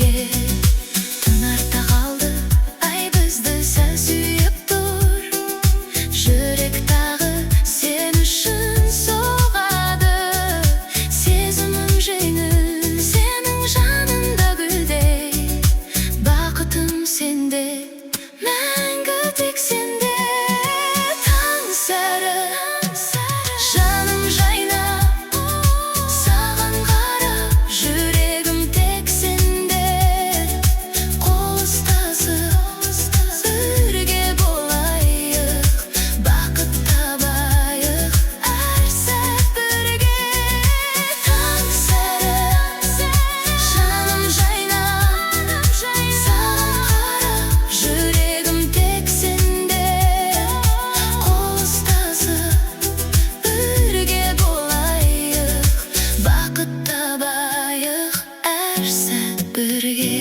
бірге. Түн артта қалды, ай бізді сәл сүйіп тұр. Жүрек тағы сен үшін соғады. Сезімім жеңіл, сенің жанында гүлдей. Бақытым сенде, мәңгі тек сенде. Таң сәрі, жаным жайнап, саған қарап, жүрегім тек сенде. Қол ұстасып, бірге болайық, бақыт табайық, әр сәт бірге. Таң сәрі, жаным жайнап, саған қарап, жүрегім тек сенде. Қол ұстасып, бірге болайық, бақыт табайық, әр сәт бірге.